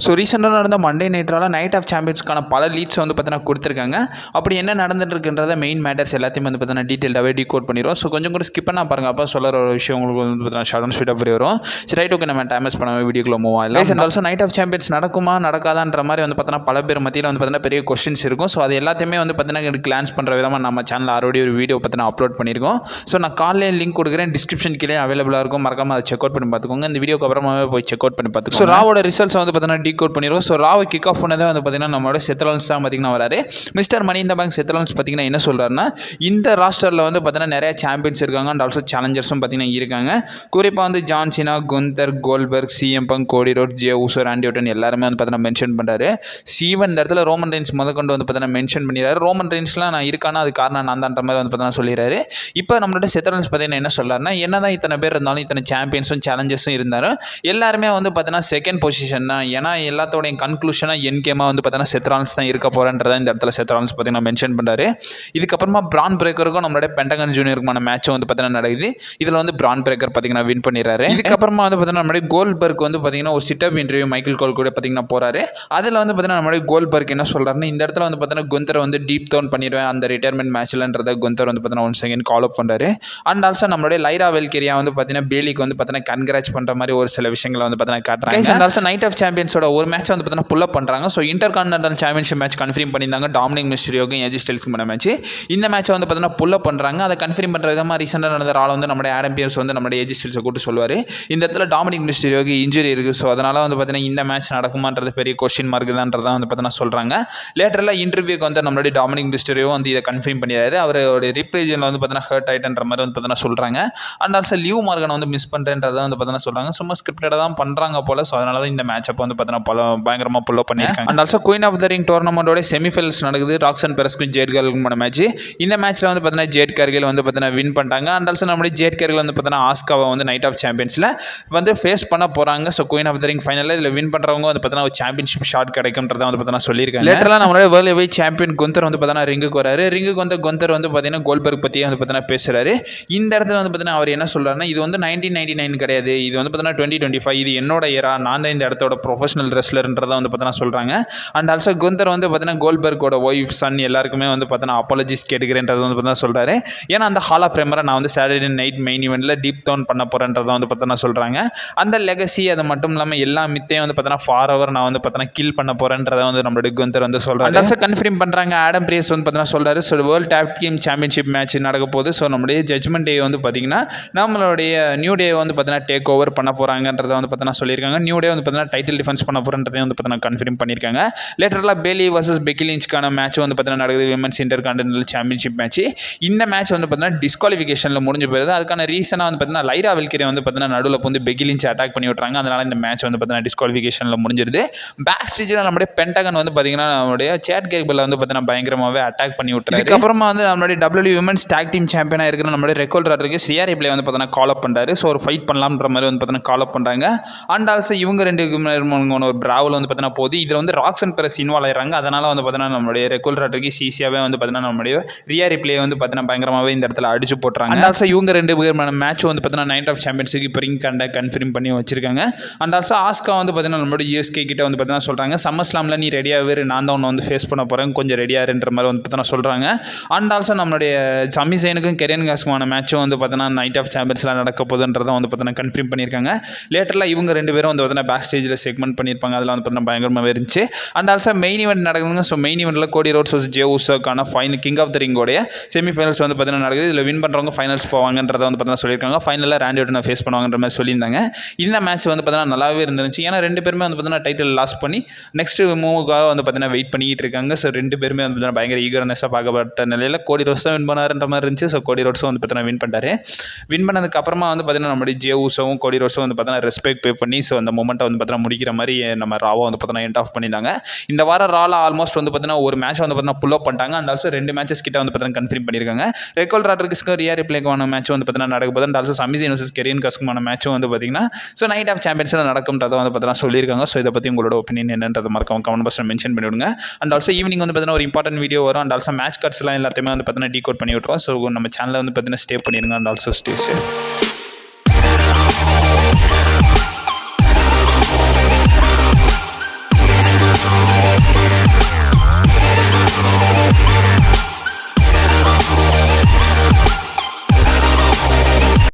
So ரீசெண்டாக நடந்த Monday நைட்ரால் night of சாம்பியன்ஸ்க்கான பல லீட்ஸ் வந்து பார்த்தீங்கன்னா கொடுத்துருக்காங்க. அப்படி என்ன நடந்துட்டு இருக்குன்றத மெயின் மேட்டர்ஸ் எல்லாத்தையும் வந்து பார்த்தீங்கன்னா டீட்டெயிலாகவே டீகோட் பண்ணிடுவோம். ஸோ கொஞ்சம் கூட ஸ்கிப் பண்ணால் பாருங்கள், அப்போ சொல்கிற ஒரு விஷயம் உங்களுக்கு வந்து பார்த்தீங்கன்னா ஷார்ட் அண்ட் ஸ்வீட்டாக புரிய வரும். சரி, ரைட், ஓகே, நம்ம டைமஸ் பண்ண வீடியோக்குள்ள மூவ் ஆகலாம். And also Night of Champions நடக்குமா நடக்காதான்ற மாதிரி வந்து பார்த்தீங்கன்னா பல பேர் மத்தியில் வந்து பார்த்தீங்கன்னா பெரிய கொஸ்டின்ஸ் இருக்கும். ஸோ அது எல்லாத்தையுமே வந்து பார்த்தீங்கன்னா கிளான்ஸ் பண்ணுற விதமாக நம்ம சேனல் ஆல்ரெடி ஒரு வீடியோ பார்த்தீங்கன்னா அப்லோட் பண்ணியிருக்கோம். ஸோ நான் காலையிலே லிங்க் கொடுக்குறேன், டிஸ்கிரிப்ஷன் கீழே அவைலபிளாக இருக்கும். மறக்காம அதை செக் அவுட் பண்ணி பார்த்துக்கோங்க. இந்த வீடியோக்கு அப்புறமாவே போய் செக் அவுட் பண்ணி பார்த்துக்கோங்க. ஸோ ராவோட ரிசல்ட்ஸ் வந்து பார்த்தீங்கன்னா டீகோட் பண்ணிடுவோம். ஸோ ராவை கிக் ஆஃப் பண்ணதே வந்து பார்த்தீங்கன்னா நம்மளோட செத்ரோலன்ஸ் தான் பார்த்தீங்கன்னா வராரு. மிஸ்டர் மணி இந்த பேங்க் செத்ரோலன்ஸ் பார்த்தீங்கன்னா என்ன சொல்கிறாருன்னா, இந்த ராஸ்டரில் வந்து பார்த்தீங்கன்னா நிறைய சாம்பியன்ஸ் இருக்காங்க அண்ட் ஆல்சோ சேலஞ்சர்ஸும் பார்த்தீங்கன்னா இருக்காங்க. குறிப்பாக வந்து John Cena, Gunther, Goldberg, CM Punk, Cody Rhodes, Jey Uso, Randy Orton எல்லாருமே வந்து பார்த்தீங்கன்னா மென்ஷன் பண்ணுறாரு. ஈவன் இந்த இடத்துல ரோமன் ரெயின்ஸ் முதற்கொண்டு வந்து பார்த்தீங்கன்னா மென்ஷன் பண்ணிடுறாரு. ரோமன் ரெயின்ஸ்லாம் நான் இருக்கானா அது காரணம் நான் தான்ற மாதிரி வந்து பார்த்தீங்கன்னா சொல்லிடுறாரு. இப்போ நம்மளோட செத்ரோலன்ஸ் பார்த்தீங்கன்னா என்ன சொல்கிறாருன்னா, என்னதான் இத்தனை பேர் இருந்தாலும் இத்தனை சாம்பியன்ஸும் சேலஞ்சர்ஸும் இருந்தாலும் எல்லாருமே வந்து பார்த்தீங்கன்னா செகண்ட் பொசிஷன் தான். ஏன்னா எல்லாத்தோடைய கன்க்ளூஷனாக என் கேமாக வந்து பார்த்தீங்கன்னா செத்ரான்ஸ் தான் இருக்க போகிறன்றதை இந்த இடத்துல செத்ரான்ஸ் பார்த்தீங்கன்னா மென்ஷன் பண்ணுறாரு. இதுக்கப்புறமா பிரான் பிரேக்கருக்கும் நம்மளுடைய பென்டகன் ஜூனியருக்குமான மேட்சும் வந்து பார்த்தீங்கன்னா நடக்குது. இதில் வந்து பிரான் பிரேக்கர் பார்த்தீங்கன்னா வின் பண்ணிடுறாரு. இதுக்கப்புறமா வந்து பார்த்தீங்கன்னா நம்மளுடைய கோல்பர்க் வந்து பார்த்தீங்கன்னா ஒரு சிட்டப் இன்டர்வியூ மைக்கேல் கோல் கூட பார்த்தீங்கன்னா போகிறாரு. அதில் வந்து பார்த்தீங்கன்னா நம்மளுடைய கோல்பர்க் என்ன சொல்கிறாருன்னா, இந்த இடத்துல வந்து பார்த்தீங்கன்னா குந்தரை வந்து டீப் டவுன் பண்ணிடுவேன் அந்த ரிட்டையர்மெண்ட் மேட்ச்லன்றதை குந்தர் வந்து பார்த்தீங்கன்னா ஒன் செகண்ட் கால் அப் பண்ணுறாரு. அண்ட் ஆல்சோ நம்மளுடைய லைரா வெல்கேரியா வந்து பார்த்தீங்கன்னா பேலிக்கு வந்து பார்த்தீங்கன்னா கன்கிராச் பண்ணுற மாதிரி ஒரு சில விஷயங்களை வந்து பார்த்தீங்கன்னா காட்டுறாங்க. அண்ட் ஆல்சோ நைட் ஆஃப் சாம்பியன்ஸோட ஒரு மேட்ச் வந்து பார்த்தீங்கன்னா புல் அப் பண்ணுறாங்க. So inter continental championship match confirm பண்ணியிருந்தாங்க டாமினிக் மிஸ்டீரியோக்கும் ஏஜி ஸ்டைல்ஸ்க்கு பண்ண மேட்ச். இந்த மேட்சை வந்து பார்த்தீங்கன்னா புல் அப் பண்ணுறாங்க. அதை கன்ஃபார்ம் பண்ணுற விதமாக ரீசெண்டாக நடந்த ஆள் வந்து நம்மளுடைய ஆடம் பியர்ஸ் வந்து நம்மளுடைய ஏஜி ஸ்டைல்ஸை கூட்டு சொல்லுவார், இந்த இடத்துல டாமினிக் மிஸ்டீரியோக்கு இன்ஜுரி இருக்குது. ஸோ அதனால் வந்து பார்த்தீங்கன்னா இந்த மேட்ச் நடக்குமான்றது பெரிய கொஸ்டின் மார்க் தான்றதான் வந்து பார்த்தீங்கன்னா சொல்கிறாங்க. லேட்டரில் இன்டர்வியூக்கு வந்து நம்மளுடைய டாமினிக் மிஸ்டீரியோ வந்து இதை கன்ஃபார்ம் பண்ணிடுறாரு. அவருடைய ரிப்ரேஜனில் வந்து பார்த்தீங்கன்னா ஹர்ட் ஆயிட்டன்ற மாதிரி வந்து பார்த்தீங்கன்னா சொல்கிறாங்க. அண்ட் ஆல்சோ லிவ் மார்கனை வந்து மிஸ் பண்ணுறேன்றதை வந்து பார்த்தீங்கன்னா சொல்கிறாங்க. சும்மா ஸ்கிரிப்டடாக தான் பண்ணுறாங்க போல. ஸோ அதனால தான் இந்த மேட்ச் அப்போ வந்து பார்த்தீங்கன்னா பயங்கரமாக புல் அப் பண்ணியிருக்காங்க. And also queen of the ring டோர்னமெண்டோட செமிஃபைனல்ஸ் நடக்குது. ராக்ஸன் பெரஸ்க்கும் ஜேட் கார்கிலுமான மேட்ச். இந்த மேட்ச்சில் வந்து பார்த்தீங்கன்னா ஜேட் கார்கில் வந்து பார்த்தீங்கன்னா வின் பண்ணிட்டாங்க. அண்ட் ஆல்சோ நம்மளுடைய ஜேட் கார்கில் வந்து பார்த்தீங்கன்னா ஆஸ்காவை வந்து நைட் ஆஃப் சாம்பியன்ஸில் வந்து ஃபேஸ் பண்ண போகிறாங்க. So queen of the ring ஃபைனலில் இதில் வின் பண்ணுறவங்க வந்து பார்த்தீங்கன்னா ஒரு சாம்பியன்ஷிப் ஷாட் கிடைக்கும்ன்றதை வந்து பார்த்தீங்கன்னா சொல்லியிருக்காங்க. லேட்டராக நம்மளோட வேர்ல்டு வைட் சாம்பியன் குந்தர் வந்து பார்த்தீங்கன்னா ரிங்குக்கு வராரு. ரிங்குக்கு வந்து குந்தர் வந்து பார்த்தீங்கன்னா கோல்பர்க் பற்றியே வந்து பார்த்தீங்கன்னா பேசுகிறாரு. இந்த இடத்துல வந்து பார்த்தீங்கன்னா அவர் என்ன சொல்கிறாருன்னா, இது வந்து 1999 கிடையாது, இது வந்து பார்த்தீங்கன்னா 2025, இது என்னோட ஏரா, நான் தான் இந்த இடத்தோட ப்ரொஃபஷனல் ரெஸ்லர்ன்றதை வந்து பார்த்தீங்கன்னா சொல்கிறாங்க. அண்ட் ஆல்சோ குந்தர் வந்து பார்த்தீங்கன்னா கோல்பர்க்கோட ஒய்ஃப், சன் எல்லாருக்குமே வந்து பார்த்தீங்கன்னா அப்பாலஜிஸ் கேட்டுக்கிறேன்றது வந்து பார்த்தீங்கன்னா சொல்கிறாரு. ஏன்னா அந்த ஹால் ஆஃப் ஃபேமரை நான் வந்து சாட்டர்டே நைட் மெயின் ஈவெண்ட்டில் டீப் டவுன் பண்ண போகிறேன்றதை வந்து பார்த்தீங்கன்னா சொல்கிறாங்க. அந்த லெகசி அது மட்டும் இல்லாமல் எல்லா மித்தையும் வந்து பார்த்தீங்கன்னா ஃபார் அவர் நான் வந்து பார்த்தீங்கன்னா கில் பண்ண போகிறேன்றதை வந்து நம்மளுடைய குந்தர் வந்து சொல்கிறாரு. ஆல்சோ கன்ஃபார்ம் பண்ணுறாங்க. ஆடம் பிரியஸ் வந்து பார்த்தீங்கன்னா சொல்கிறாரு, so world top team championship match நடக்க போகுது. ஸோ நம்மளுடைய ஜட்மெண்ட் டே வந்து பார்த்தீங்கன்னா நம்மளுடைய நியூ டே வந்து பார்த்தீங்கன்னா டேக் ஓவர் பண்ண போகிறாங்கன்றதை வந்து பார்த்தீங்கன்னா சொல்லியிருக்காங்க. நியூ டே வந்து பார்த்தீங்கன்னா டைட்டில் டிஃபென்ஸ் பண்ண போகிறன்றதை வந்து பார்த்தீங்கன்னா கன்ஃபார்ம் பண்ணியிருக்காங்க. லேட்டரில் பேலி வர்சஸ் பெக்கி லிஞ்ச்க்கான மேட்ச் வந்து பார்த்தீங்கன்னா நடக்குது. Women's inter continental championship match. இந்த மேட்ச் வந்து பார்த்தீங்கன்னா டிஸ்குவாலிஃபிகேஷனில் முடிஞ்சு போயிருது. அதுக்கான ரீசனாக வந்து பார்த்தீங்கன்னா லைரா வெல்கேரியா வந்து பார்த்தீங்கன்னா நடுவில் வந்து பெக்கி லிஞ்ச் அட்டாக் பண்ணி விட்றாங்க. அதனால இந்த மேட்ச் வந்து பார்த்தீங்கன்னா டிஸ்குவாலிஃபிகேஷனில் முடிஞ்சிருது. பேக் ஸ்டேஜில் நம்மளுடைய பென்டகன் வந்து பார்த்தீங்கன்னா நம்மளுடைய சேட் கேபிளில் வந்து பார்த்தீங்கன்னா பயங்கரமாகவே அட்டாக் பண்ணி விட்டுறாரு. அதுக்கப்புறமா வந்து நம்மளுடைய WWE விமென்ஸ் டாக் டீம் சாம்பியனாக இருக்கிற நம்மளுடைய ரெக்கோல் ராட்ருக்கு சிஆர் ரிப்ளே வந்து பார்த்தீங்கன்னா கால் அப் பண்ணுறாரு. ஸோ ஒரு ஃபைட் பண்ணலாம்ன்ற மாதிரி வந்து பார்த்தீங்கன்னா கால் அப் பண்ணுறாங்க. அண்ட் ஆல்சோ இவங்க ரெண்டுக்கு ஒரு பிராவல் வந்து பார்த்தீங்கன்னா போகுது. இதில் வந்து ராக்ஸன் பெரஸ் இன்வால்வ் ஆயிடுறாங்க. அதனால் வந்து பார்த்தீங்கன்னா நம்மளுடைய ரெக்கோல் ராட்ருக்கு ஈஸியாகவே வந்து பார்த்தீங்கன்னா நம்மளுடைய ரியா ரிப்ளே வந்து பார்த்தீங்கன்னா பயங்கரமாகவே இந்த இடத்துல அடிச்சு போட்டுறாங்க. அண்ட் ஆல்சோ இவங்க ரெண்டு பேருமான மேட்ச் வந்து பார்த்தீங்கன்னா நைட் ஆஃப் சாம்பியன்ஸுக்கு இப்போ ரிங் கன்ஃபார்ம் பண்ணி வச்சிருக்காங்க. அண்ட் ஆல்சோ ஆஸ்கா வந்து பார்த்தீங்கன்னா நம்மளுடைய யூஎஸ்கே கிட்ட வந்து பார்த்தீங்கன்னா சொல்கிறாங்க, சம்மர் ஸ்லாமில் நீ ரெடியாக வேறு, நான் தான் ஒன்று வந்து ஃபேஸ் பண்ண போகிறேன், கொஞ்சம் ரெடியாகன்ற மாதிரி வந்து பார்த்தீங்கன்னா சொல்கிறாங்க. அண்ட் ஆல்சோ நம்மளுடைய சமி சைனுக்கும் கெரியன் காஸ்க்குமான மேட்சும் வந்து பார்த்தீங்கன்னா நைட் ஆஃப் சாம்பியன்ஸில் நடக்க போகுதுன்றதை வந்து பார்த்தீங்கன்னா கன்ஃபார்ம் பண்ணியிருக்காங்க. லேட்டரில் இவங்க ரெண்டு பேரும் வந்து பார்த்தீங்கன்னா பேக் ஸ்டேஜில் செக்மெண்ட் பண்ணியிருப்பாங்க. அதில் வந்து பார்த்தீங்கன்னா பயங்கரமாக இருந்துச்சு. அண்ட் ஆல்சோ மெயின் ஈவெண்ட் நடக்குதுங்க. ஸோ மெயின் ஈவெண்ட்டில் கோடி ரோட்ஸ் வர்சஸ் ஜே ஊசோக்கான ஃபைனல் கிங் ஆஃப் த ரிங்கோடைய செமிஃபைனல்ஸ் வந்து பார்த்தீங்கன்னா நடக்குது. இதில் வின் பண்ணுறவங்க ஃபைனல்ஸ் போவாங்கன்றதை வந்து பார்த்தீங்கன்னா சொல்லியிருக்காங்க. ஃபைனலில் ராண்டி ஓட்டனை ஃபேஸ் பண்ணுவாங்கன்ற மாதிரி சொல்லியிருந்தாங்க. இந்த மேட்ச் வந்து பார்த்தீங்கன்னா நல்லாவே இருந்துச்சு. ஏன்னா ரெண்டு பேருமே வந்து பார்த்தீங்கன்னா டைட்டில் லாஸ் பண்ணி நெக்ஸ்ட் மூவுக்காக வந்து பார்த்தீங்கன்னா வெயிட் பண்ணிட்டு இருக்காங்க. ஸோ ரெண்டு பேருமே வந்து பார்த்தீங்கன்னா பயங்கர ஈகர்னஸாக பார்க்கப்பட்ட நிலையில் கோடி ரோட்ஸ் தான் வின் பண்ணாருன்ற மாதிரி இருந்துச்சு. ஸோ கோடி ரோட்ஸும் வந்து பார்த்தீங்கன்னா வின் பண்ணிட்டாரு. வின் பண்ணதுக்கு அப்புறமா வந்து பார்த்தீங்கன்னா நம்மளுடைய ஜே ஊசோவும் கோடி ரோட்ஸும் வந்து பார்த்தீங்கன்னா ரெஸ்பெக்ட் பே பண்ணி ஸோ அந்த மூமெண்ட்டை வந்து பார்த்தீங்கன்னா முடிக்கிற மாதிரி நம்ம ராவை வந்து பார்த்தீங்கன்னா எண்ட் ஆஃப் பண்ணியிருந்தாங்க. இந்த வாரம் ரால ஆல்மோஸ்ட் வந்து பார்த்தீங்கன்னா ஒரு மேட்ச் வந்து பார்த்தீங்கன்னா புல் அப் பண்ணிட்டாங்க. அண்ட் ஆல்சோ ரெண்டு மேட்சஸ் கிட்ட வந்து பார்த்தீங்கன்னா கன்ஃபார்ம் பண்ணியிருக்காங்க. ரெக்கோல் ராட்ரிக்ஸ்க்கு ரியா ரிப்ளேக்கான மேட்ச் வந்து பார்த்தீங்கன்னா நடக்க போகுது. அண்ட் ஆல்சோ சமிசைன் வர்சஸ் கெரியன் காஸ்க்குமான மேட்சும் வந்து பார்த்தீங்கன்னா ஸோ நைட் ஆஃப் சாம்பியன்ஸில் நடக்கும்ன்றதை வந்து பார்த்தீங்கன்னா சொல்லியிருக்காங்க. ஸோ இதை பற்றி உங்களோட ஒப்பீனியன் என்னன்றதை மறக்காம கமெண்ட் பாக்ஸில் மென்ஷன் பண்ணிவிடுங்க. அண்ட் ஆல்சோ ஈவினிங் வந்து பார்த்தீங்கன்னா ஒரு இம்பார்ட்டன்ட் வீடியோ வரும். அண்ட் ஆல்சோ மேட்ச் கார்ட்ஸ்லாம் எல்லாத்தையுமே வந்து பார்த்தீங்கன்னா டீகோட் பண்ணி விட்டுருவோம். ஸோ நம்ம சேனலில் வந்து பார்த்தீங்கன்னா ஸ்டே பண்ணிடுங்க. And also stay safe.